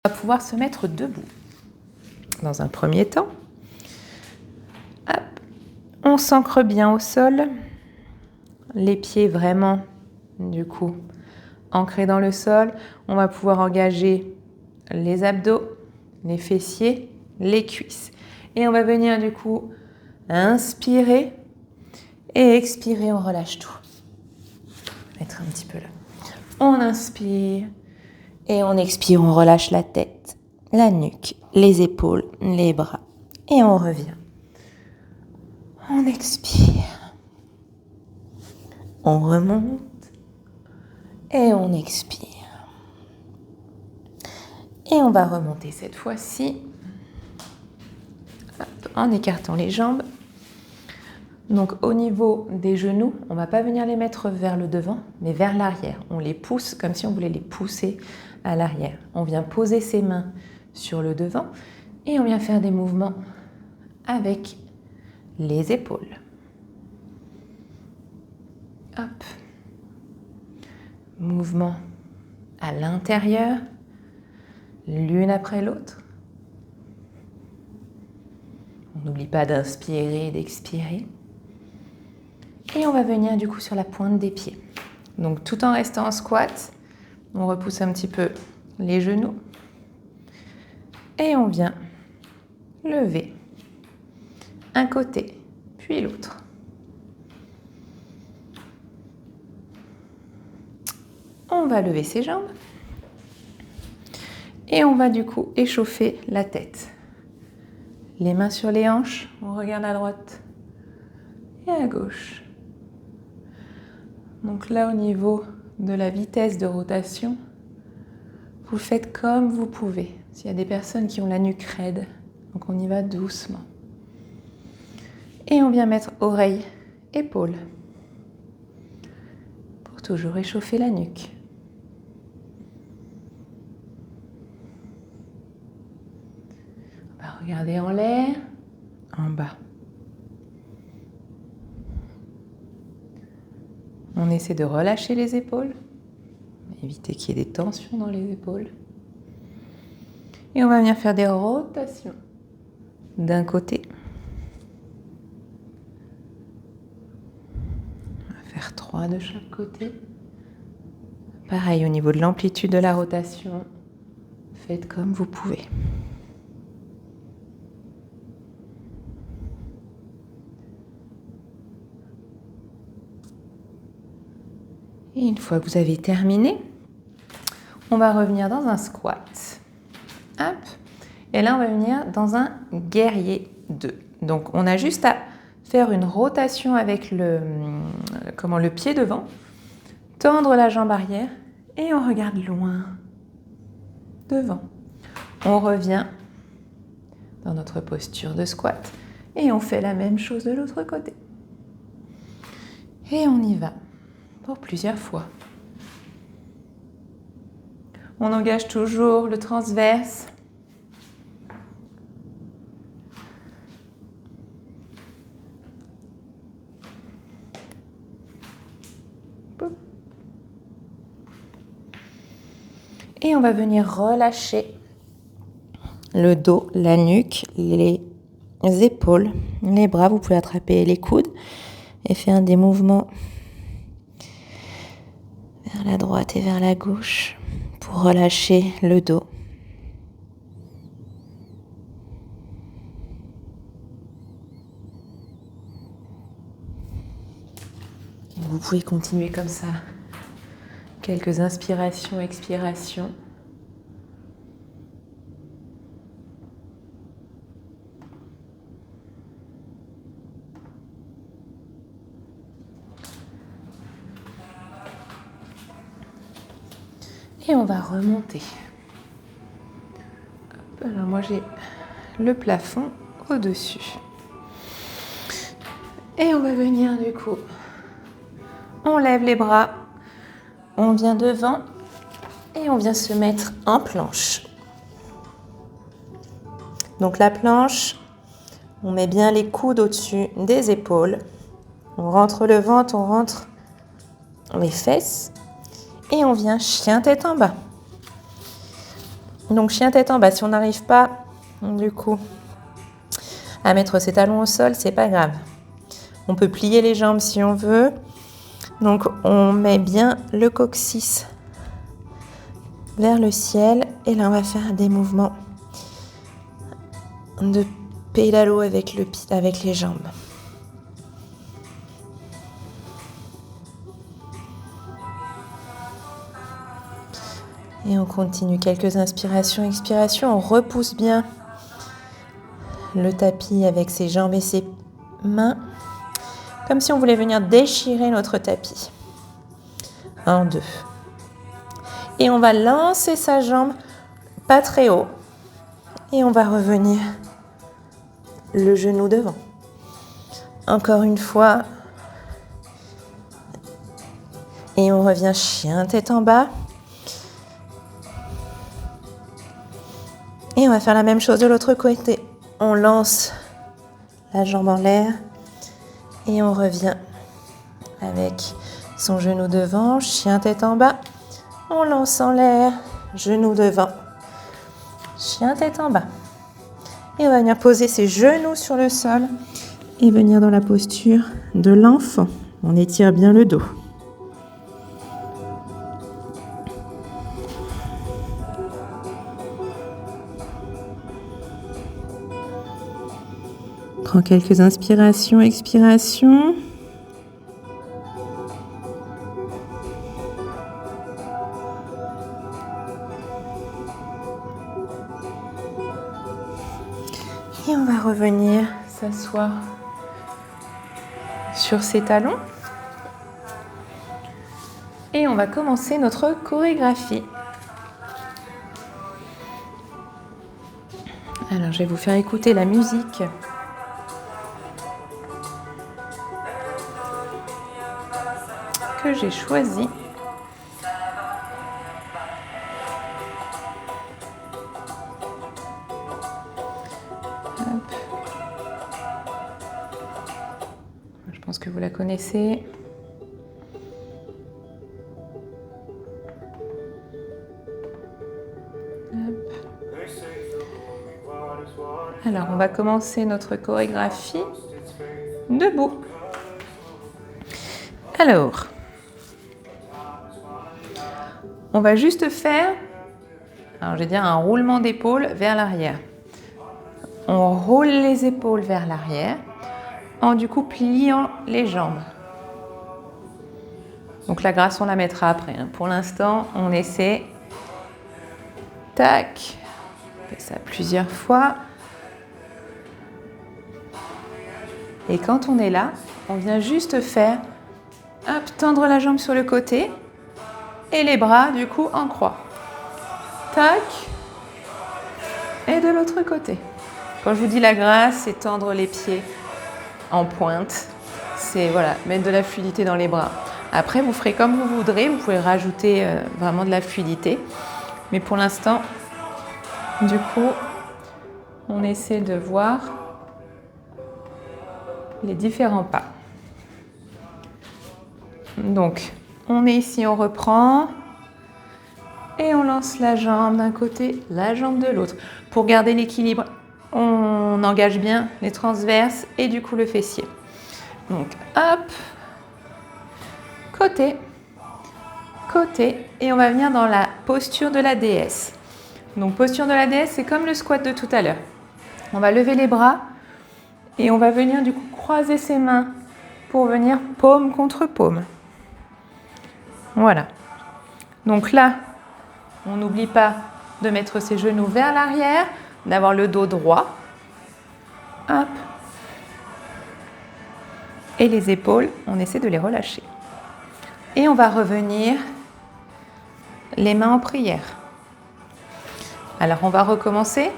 On va pouvoir se mettre debout. Dans un premier temps, hop, on s'ancre bien au sol, les pieds vraiment, du coup, ancrés dans le sol. On va pouvoir engager les abdos, les fessiers, les cuisses. Et on va venir du coup inspirer et expirer, on relâche tout. Je vais mettre un petit peu là. On inspire et on expire, on relâche la tête, la nuque, les épaules, les bras. Et on revient. On expire. On remonte. Et on expire. Et on va remonter cette fois-ci en écartant les jambes. Donc au niveau des genoux, on ne va pas venir les mettre vers le devant, mais vers l'arrière. On les pousse comme si on voulait les pousser à l'arrière. On vient poser ses mains sur le devant et on vient faire des mouvements avec les épaules. Hop. Mouvement à l'intérieur, l'une après l'autre. On n'oublie pas d'inspirer et d'expirer. Et on va venir du coup sur la pointe des pieds. Donc tout en restant en squat, on repousse un petit peu les genoux. Et on vient lever un côté, puis l'autre. On va lever ses jambes. Et on va du coup échauffer la tête. Les mains sur les hanches, on regarde à droite et à gauche. Donc là, au niveau de la vitesse de rotation, vous faites comme vous pouvez. S'il y a des personnes qui ont la nuque raide, donc on y va doucement. Et on vient mettre oreille, épaule, pour toujours échauffer la nuque. On va regarder en l'air, en bas. On essaie de relâcher les épaules, éviter qu'il y ait des tensions dans les épaules. Et on va venir faire des rotations d'un côté. On va faire 3 de chaque côté. Pareil, au niveau de l'amplitude de la rotation, faites comme vous pouvez. Et une fois que vous avez terminé, on va revenir dans un squat. Hop. Et là, on va venir dans un guerrier 2. Donc, on a juste à faire une rotation avec le pied devant, tendre la jambe arrière et on regarde loin devant. On revient dans notre posture de squat et on fait la même chose de l'autre côté. Et on y va pour plusieurs fois. On engage toujours le transverse. Et on va venir relâcher le dos, la nuque, les épaules, les bras. Vous pouvez attraper les coudes et faire des mouvements vers la droite et vers la gauche pour relâcher le dos. Vous pouvez continuer comme ça. Quelques inspirations, expirations. Et on va remonter. Hop, alors moi j'ai le plafond au-dessus. Et on va venir du coup. On lève les bras. On vient devant et on vient se mettre en planche. Donc la planche, on met bien les coudes au-dessus des épaules. On rentre le ventre, on rentre les fesses et on vient chien tête en bas. Donc chien tête en bas, si on n'arrive pas du coup à mettre ses talons au sol, c'est pas grave. On peut plier les jambes si on veut. Donc on met bien le coccyx vers le ciel et là on va faire des mouvements de pédalo avec les jambes. Et on continue quelques inspirations, expirations. On repousse bien le tapis avec ses jambes et ses mains, comme si on voulait venir déchirer notre tapis. 1, 2. Et on va lancer sa jambe pas très haut. Et on va revenir le genou devant. Encore une fois. Et on revient chien tête en bas. Et on va faire la même chose de l'autre côté. On lance la jambe en l'air et on revient avec son genou devant, chien tête en bas. On lance en l'air, genou devant, chien tête en bas. Et on va venir poser ses genoux sur le sol et venir dans la posture de l'enfant. On étire bien le dos. Prends quelques inspirations, expirations. Et on va revenir s'asseoir sur ses talons. Et on va commencer notre chorégraphie. Alors, je vais vous faire écouter la musique que j'ai choisi. Hop. Je pense que vous la connaissez. Hop. Alors, on va commencer notre chorégraphie debout. Alors, on va juste faire, alors je vais dire un roulement d'épaule vers l'arrière. On roule les épaules vers l'arrière en du coup pliant les jambes. Donc la grâce, on la mettra après. Pour l'instant, on essaie. Tac. On fait ça plusieurs fois. Et quand on est là, on vient juste faire, hop, tendre la jambe sur le côté. Et les bras, du coup, en croix. Tac. Et de l'autre côté. Quand je vous dis la grâce, c'est tendre les pieds en pointe. C'est, voilà, mettre de la fluidité dans les bras. Après, vous ferez comme vous voudrez. Vous pouvez rajouter vraiment de la fluidité. Mais pour l'instant, du coup, on essaie de voir les différents pas. Donc, on est ici, on reprend et on lance la jambe d'un côté, la jambe de l'autre. Pour garder l'équilibre, on engage bien les transverses et du coup le fessier. Donc, hop, côté, côté, et on va venir dans la posture de la déesse. Donc, posture de la déesse, c'est comme le squat de tout à l'heure. On va lever les bras et on va venir du coup croiser ses mains pour venir paume contre paume. Voilà. Donc là, on n'oublie pas de mettre ses genoux vers l'arrière, d'avoir le dos droit. Hop. Et les épaules, on essaie de les relâcher. Et on va revenir les mains en prière. Alors, on va recommencer.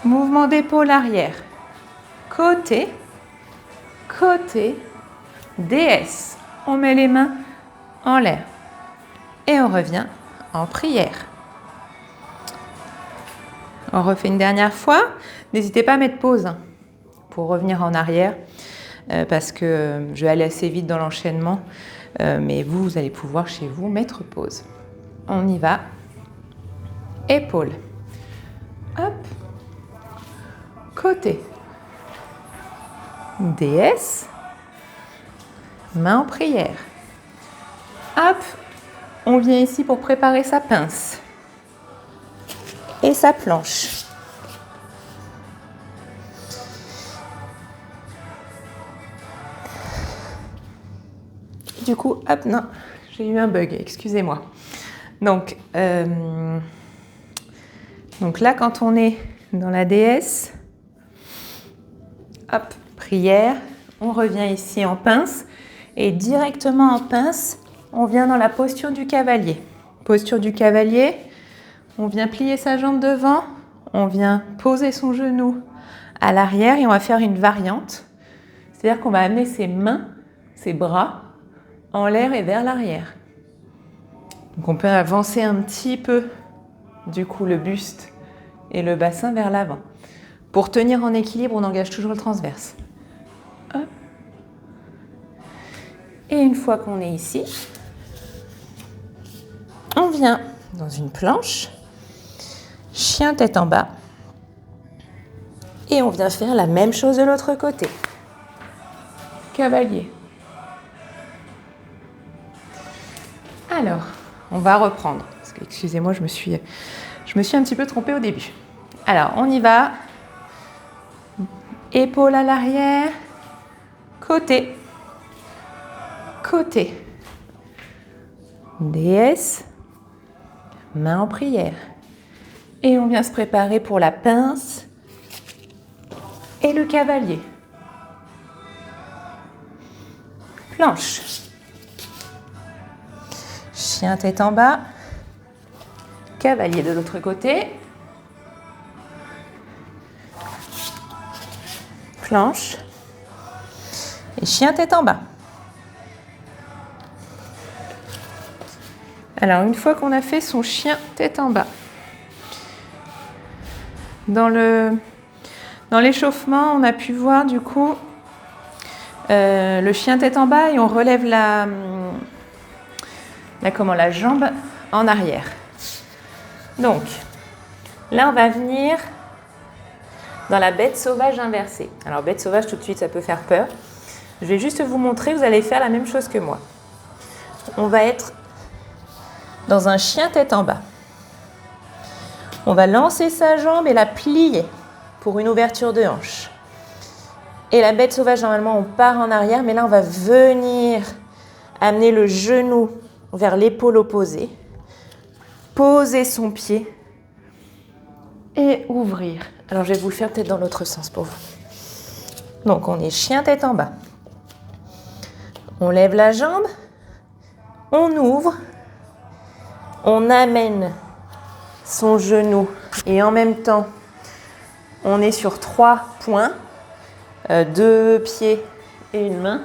Mouvement d'épaule arrière. Côté, côté, déesse. On met les mains en l'air. Et on revient en prière. On refait une dernière fois. N'hésitez pas à mettre pause pour revenir en arrière parce que je vais aller assez vite dans l'enchaînement. Mais vous allez pouvoir chez vous mettre pause. On y va. épaules. Hop. Côté. Déesse. Main en prière. Hop. On vient ici pour préparer sa pince. Et sa planche. Du coup, hop, non, j'ai eu un bug, excusez-moi. Donc là, quand on est dans la déesse, hop, prière, on revient ici en pince et directement en pince, on vient dans la posture du cavalier. Posture du cavalier, on vient plier sa jambe devant, on vient poser son genou à l'arrière et on va faire une variante. C'est-à-dire qu'on va amener ses mains, ses bras en l'air et vers l'arrière. Donc on peut avancer un petit peu, du coup, le buste et le bassin vers l'avant. Pour tenir en équilibre, on engage toujours le transverse. Hop. Et une fois qu'on est ici, on vient dans une planche, chien tête en bas, et on vient faire la même chose de l'autre côté. Cavalier. Alors, on va reprendre. Parce que, excusez-moi, je me suis un petit peu trompée au début. Alors, on y va. Épaule à l'arrière. Côté. Côté. Déesse. Main en prière. Et on vient se préparer pour la pince et le cavalier. Planche. Chien tête en bas, cavalier de l'autre côté, planche et chien tête en bas. Alors une fois qu'on a fait son chien tête en bas, dans l'échauffement, on a pu voir du coup le chien tête en bas et on relève la jambe en arrière. Donc, là, on va venir dans la bête sauvage inversée. Alors, bête sauvage, tout de suite, ça peut faire peur. Je vais juste vous montrer, vous allez faire la même chose que moi. On va être dans un chien tête en bas. On va lancer sa jambe et la plier pour une ouverture de hanche. Et la bête sauvage, normalement, on part en arrière, mais là, on va venir amener le genou vers l'épaule opposée, poser son pied et ouvrir. Alors, je vais vous le faire peut-être dans l'autre sens pour vous. Donc, on est chien tête en bas. On lève la jambe, on ouvre, on amène son genou et en même temps, on est sur 3 points, 2 pieds et une main.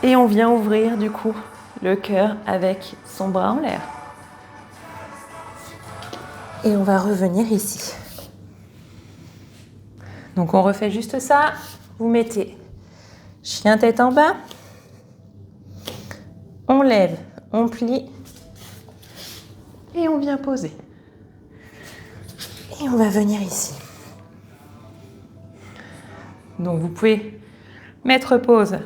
Et on vient ouvrir du coup le cœur avec son bras en l'air. Et on va revenir ici. Donc on refait juste ça. Vous mettez chien tête en bas. On lève, on plie. Et on vient poser. Et on va venir ici. Donc vous pouvez mettre pause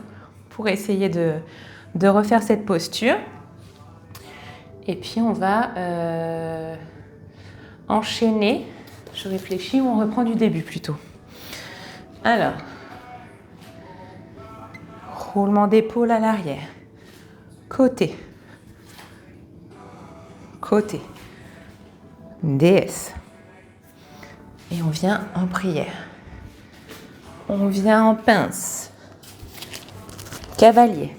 pour essayer de refaire cette posture. Et puis on va enchaîner. Je réfléchis ou on reprend du début plutôt. Alors, roulement d'épaule à l'arrière. Côté. Côté. Déesse. Et on vient en prière. On vient en pince. Cavalier.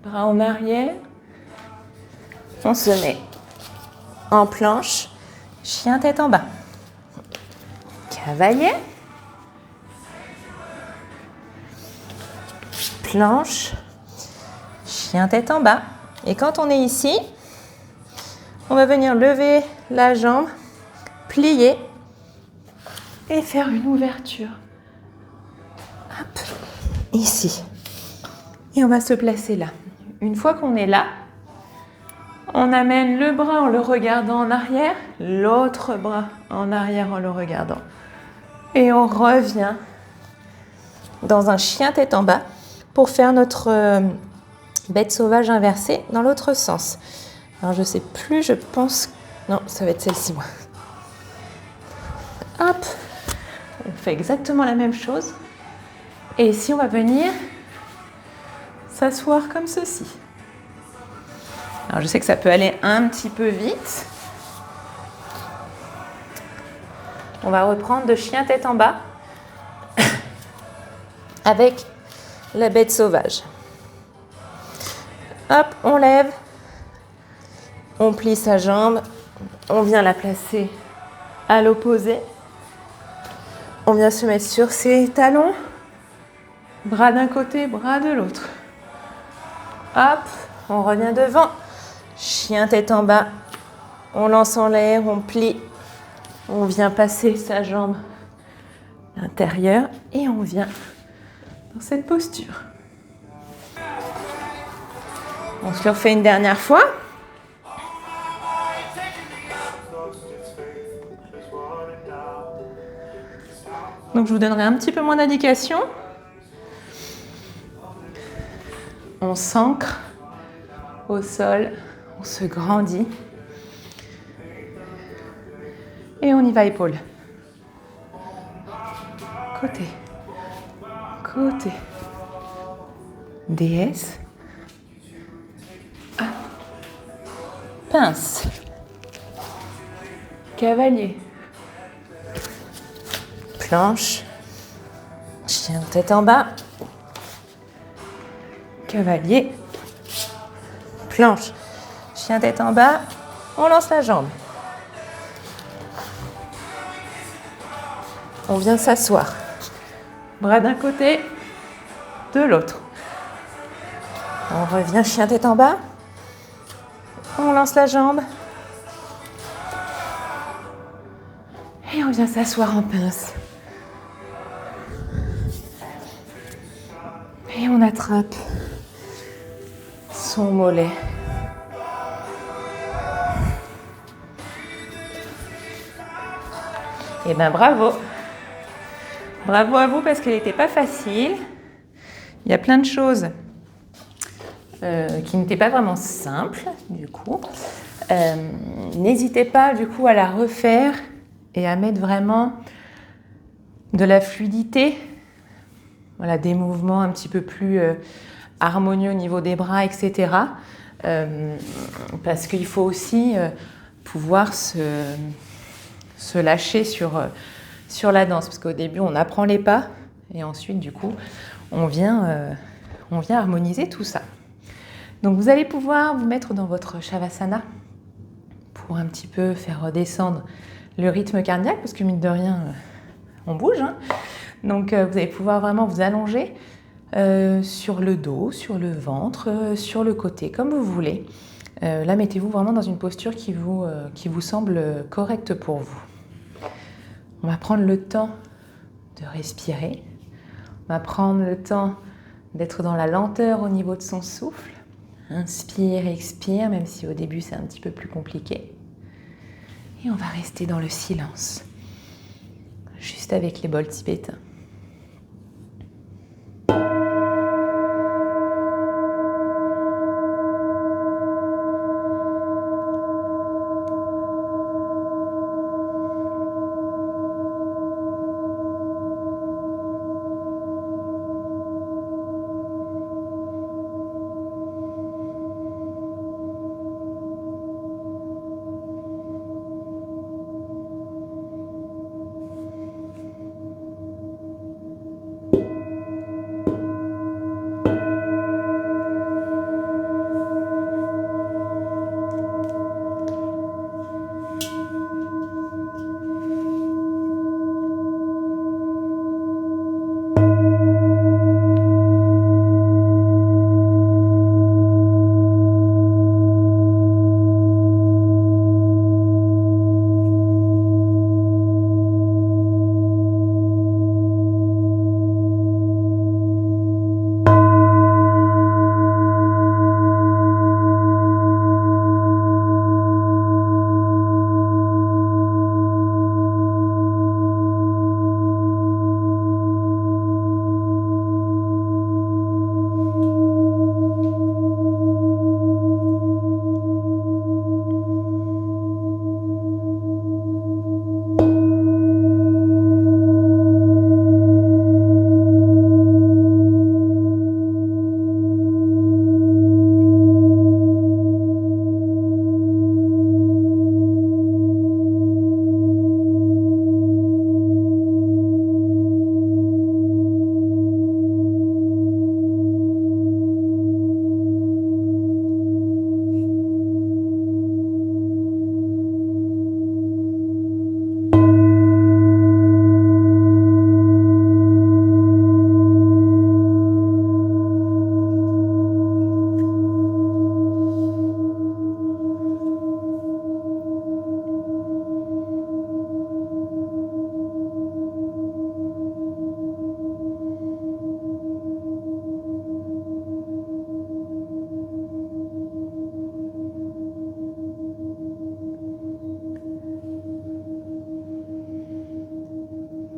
Bras en arrière. On se met en planche. Chien tête en bas. Cavalier. Planche. Chien tête en bas. Et quand on est ici, on va venir lever la jambe, plier et faire une ouverture. Hop, ici. Et on va se placer là. Une fois qu'on est là, On amène le bras en le regardant en arrière, l'autre bras en arrière en le regardant. Et on revient dans un chien tête en bas pour faire notre bête sauvage inversée dans l'autre sens. Alors je sais plus, je pense... Non, ça va être celle-ci, moi. Hop, on fait exactement la même chose. Et ici, on va venir s'asseoir comme ceci. Alors je sais que ça peut aller un petit peu vite. On va reprendre de chien tête en bas avec la bête sauvage. Hop, on lève, on plie sa jambe, on vient la placer à l'opposé. On vient se mettre sur ses talons, bras d'un côté, bras de l'autre. Hop, on revient devant, chien tête en bas, on lance en l'air, on plie, on vient passer sa jambe intérieure et on vient dans cette posture. On se le refait une dernière fois. Donc je vous donnerai un petit peu moins d'indications. On s'ancre au sol, on se grandit. Et on y va épaule. Côté. Côté. DS. Pince. Cavalier. Planche. Chien tête en bas. Cavalier. Planche. Chien tête en bas. On lance la jambe. On vient s'asseoir. Bras d'un côté, de l'autre. On revient chien tête en bas. On lance la jambe. Et on vient s'asseoir en pince. Et on attrape son mollet. Et bien bravo. Bravo à vous parce qu'elle n'était pas facile. Il y a plein de choses qui n'étaient pas vraiment simples du coup. N'hésitez pas du coup à la refaire et à mettre vraiment de la fluidité, voilà, des mouvements un petit peu plus harmonieux au niveau des bras, etc. Parce qu'il faut aussi pouvoir se lâcher sur la danse, parce qu'au début on apprend les pas et ensuite du coup on vient harmoniser tout ça. Donc vous allez pouvoir vous mettre dans votre Shavasana pour un petit peu faire redescendre le rythme cardiaque, parce que mine de rien on bouge, hein. Donc vous allez pouvoir vraiment vous allonger sur le dos, sur le ventre, sur le côté, comme vous voulez. Là mettez-vous vraiment dans une posture qui vous semble correcte pour vous. On va prendre le temps de respirer. On va prendre le temps d'être dans la lenteur au niveau de son souffle. Inspire, expire, même si au début c'est un petit peu plus compliqué. Et on va rester dans le silence, juste avec les bols tibétains.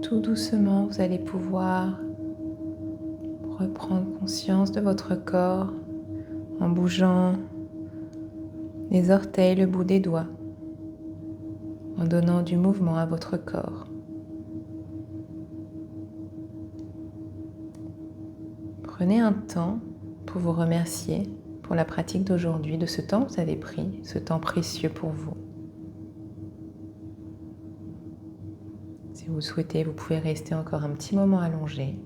tout doucement, vous allez pouvoir reprendre conscience de votre corps en bougeant les orteils, le bout des doigts, en donnant du mouvement à votre corps. Prenez un temps pour vous remercier pour la pratique d'aujourd'hui, de ce temps que vous avez pris, ce temps précieux pour vous. Si vous souhaitez, vous pouvez rester encore un petit moment allongé.